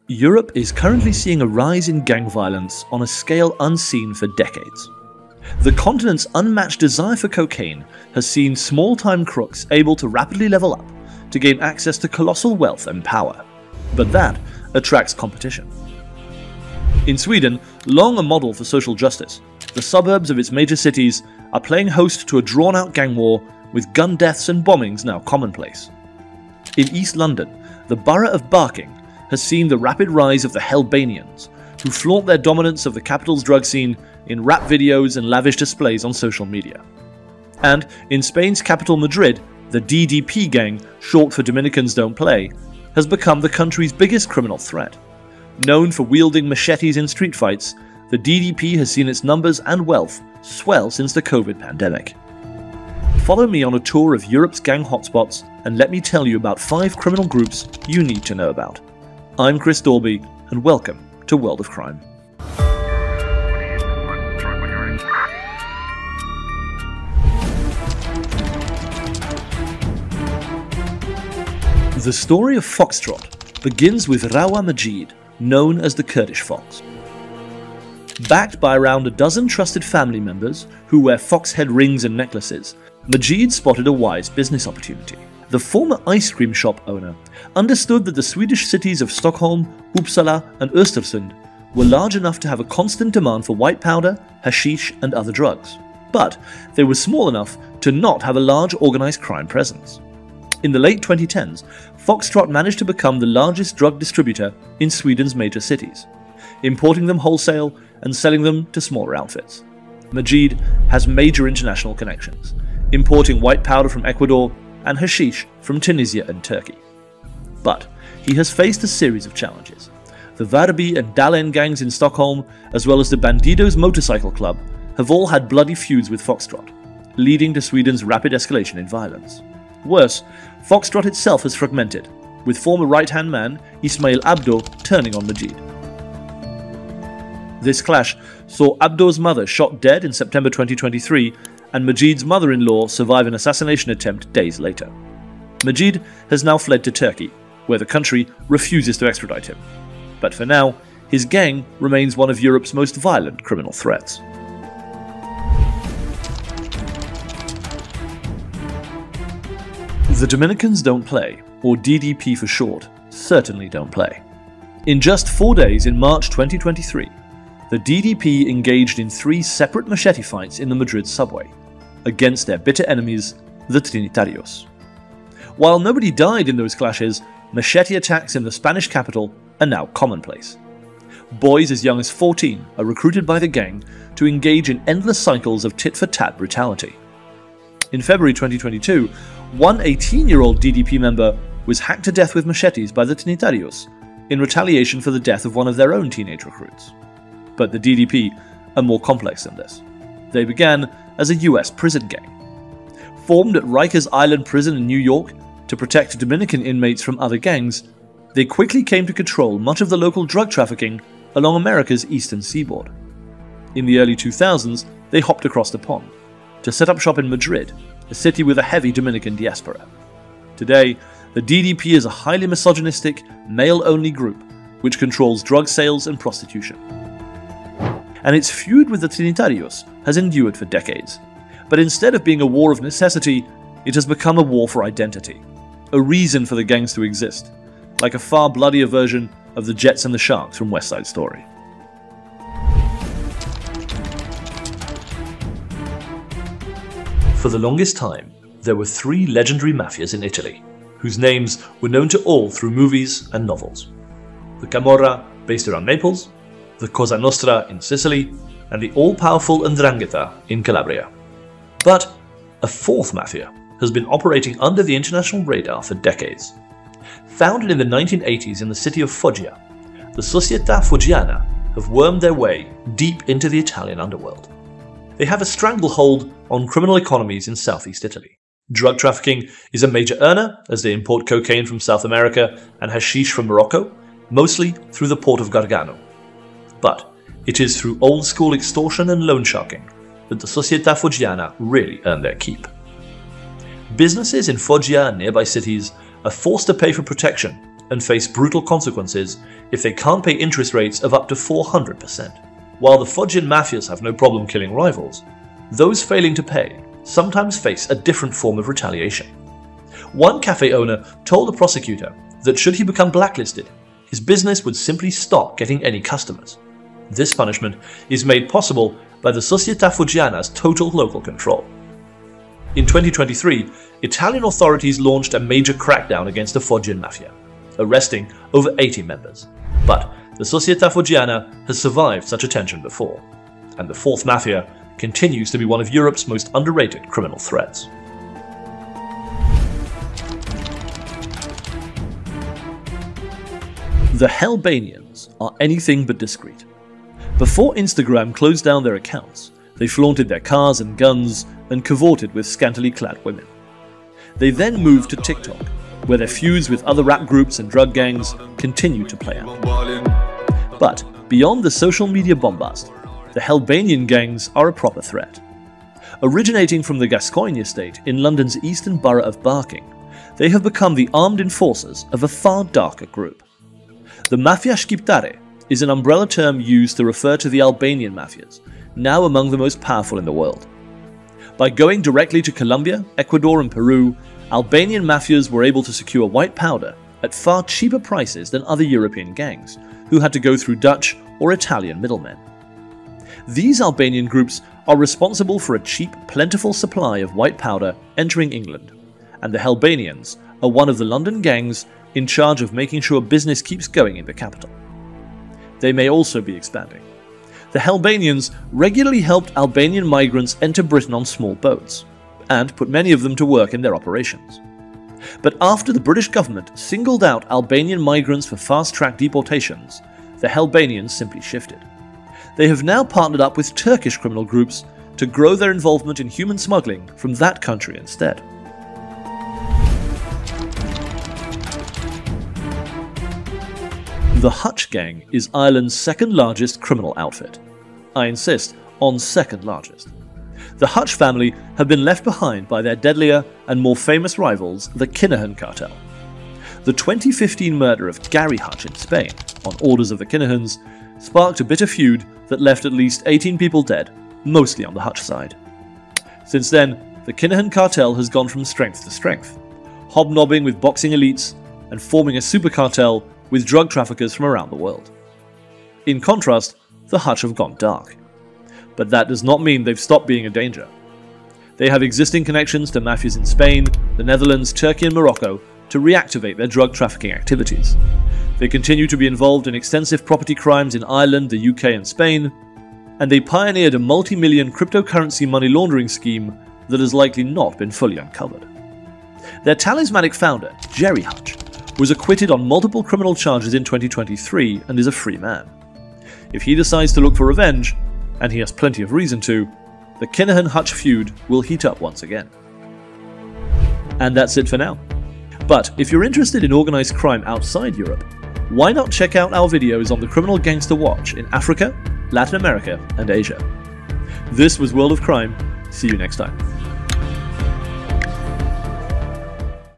Europe is currently seeing a rise in gang violence on a scale unseen for decades. The continent's unmatched desire for cocaine has seen small-time crooks able to rapidly level up to gain access to colossal wealth and power. But that attracts competition. In Sweden, long a model for social justice, the suburbs of its major cities are playing host to a drawn-out gang war with gun deaths and bombings now commonplace. In East London, the borough of Barking has seen the rapid rise of the Albanians, who flaunt their dominance of the capital's drug scene in rap videos and lavish displays on social media. And in Spain's capital Madrid, the DDP gang, short for Dominicans Don't Play, has become the country's biggest criminal threat. Known for wielding machetes in street fights, the DDP has seen its numbers and wealth swell since the COVID pandemic. Follow me on a tour of Europe's gang hotspots and let me tell you about 5 criminal groups you need to know about. I'm Chris Dorby, and welcome to World of Crime. The story of Foxtrot begins with Rawa Majid, known as the Kurdish Fox. Backed by around a dozen trusted family members who wear fox head rings and necklaces, Majid spotted a wise business opportunity. The former ice cream shop owner understood that the Swedish cities of Stockholm, Uppsala and Östersund were large enough to have a constant demand for white powder, hashish and other drugs. But they were small enough to not have a large organised crime presence. In the late 2010s, Foxtrot managed to become the largest drug distributor in Sweden's major cities, importing them wholesale and selling them to smaller outfits. Majid has major international connections, importing white powder from Ecuador and hashish from Tunisia and Turkey. But he has faced a series of challenges. The Värby and Dalen gangs in Stockholm, as well as the Bandidos motorcycle club, have all had bloody feuds with Foxtrot, leading to Sweden's rapid escalation in violence. Worse, Foxtrot itself has fragmented, with former right-hand man Ismail Abdo turning on Majid. This clash saw Abdo's mother shot dead in September 2023 and Majid's mother-in-law survive an assassination attempt days later. Majid has now fled to Turkey, where the country refuses to extradite him. But for now, his gang remains one of Europe's most violent criminal threats. The Dominicans Don't Play, or DDP for short, certainly don't play. In just 4 days in March 2023, the DDP engaged in 3 separate machete fights in the Madrid subway, against their bitter enemies, the Trinitarios. While nobody died in those clashes, machete attacks in the Spanish capital are now commonplace. Boys as young as 14 are recruited by the gang to engage in endless cycles of tit-for-tat brutality. In February 2022, one 18-year-old DDP member was hacked to death with machetes by the Trinitarios in retaliation for the death of one of their own teenage recruits. But the DDP are more complex than this. They began as a US prison gang. Formed at Rikers Island Prison in New York to protect Dominican inmates from other gangs, they quickly came to control much of the local drug trafficking along America's eastern seaboard. In the early 2000s, they hopped across the pond to set up shop in Madrid, a city with a heavy Dominican diaspora. Today, the DDP is a highly misogynistic, male-only group which controls drug sales and prostitution. And its feud with the Trinitarios has endured for decades. But instead of being a war of necessity, it has become a war for identity, a reason for the gangs to exist, like a far bloodier version of the Jets and the Sharks from West Side Story. For the longest time, there were 3 legendary mafias in Italy, whose names were known to all through movies and novels. The Camorra, based around Naples, the Cosa Nostra in Sicily, and the all-powerful 'Ndrangheta in Calabria. But a 4th mafia has been operating under the international radar for decades. Founded in the 1980s in the city of Foggia, the Società Foggiana have wormed their way deep into the Italian underworld. They have a stranglehold on criminal economies in southeast Italy. Drug trafficking is a major earner as they import cocaine from South America and hashish from Morocco, mostly through the port of Gargano. But it is through old-school extortion and loan sharking that the Società Foggiana really earn their keep. Businesses in Foggia and nearby cities are forced to pay for protection and face brutal consequences if they can't pay interest rates of up to 400%. While the Foggian mafias have no problem killing rivals, those failing to pay sometimes face a different form of retaliation. One cafe owner told the prosecutor that should he become blacklisted, his business would simply stop getting any customers. This punishment is made possible by the Società Foggiana's total local control. In 2023, Italian authorities launched a major crackdown against the Foggian mafia, arresting over 80 members. But the Società Foggiana has survived such attention before, and the fourth mafia continues to be one of Europe's most underrated criminal threats. The Albanians are anything but discreet. Before Instagram closed down their accounts, they flaunted their cars and guns and cavorted with scantily clad women. They then moved to TikTok, where their feuds with other rap groups and drug gangs continued to play out. But beyond the social media bombast, the Albanian gangs are a proper threat. Originating from the Gascoigne estate in London's eastern borough of Barking, they have become the armed enforcers of a far darker group. The Mafia Shqiptare is an umbrella term used to refer to the Albanian mafias, now among the most powerful in the world. By going directly to Colombia, Ecuador and Peru, Albanian mafias were able to secure white powder at far cheaper prices than other European gangs, who had to go through Dutch or Italian middlemen. These Albanian groups are responsible for a cheap, plentiful supply of white powder entering England, and the Albanians are one of the London gangs in charge of making sure business keeps going in the capital. They may also be expanding. The Albanians regularly helped Albanian migrants enter Britain on small boats, and put many of them to work in their operations. But after the British government singled out Albanian migrants for fast-track deportations, the Albanians simply shifted. They have now partnered up with Turkish criminal groups to grow their involvement in human smuggling from that country instead. The Hutch Gang is Ireland's second largest criminal outfit. I insist on second largest. The Hutch family have been left behind by their deadlier and more famous rivals, the Kinahan Cartel. The 2015 murder of Gerry Hutch in Spain, on orders of the Kinahans, sparked a bitter feud that left at least 18 people dead, mostly on the Hutch side. Since then, the Kinahan Cartel has gone from strength to strength, hobnobbing with boxing elites and forming a super cartel with drug traffickers from around the world. In contrast, the Hutch have gone dark. But that does not mean they've stopped being a danger. They have existing connections to mafias in Spain, the Netherlands, Turkey and Morocco to reactivate their drug trafficking activities. They continue to be involved in extensive property crimes in Ireland, the UK and Spain, and they pioneered a multi-million cryptocurrency money laundering scheme that has likely not been fully uncovered. Their talismanic founder, Gerry Hutch, was acquitted on multiple criminal charges in 2023 and is a free man. If he decides to look for revenge, and he has plenty of reason to, the Kinahan-Hutch feud will heat up once again. And that's it for now. But if you're interested in organised crime outside Europe, why not check out our videos on the criminal gangster watch in Africa, Latin America and Asia. This was World of Crime. See you next time.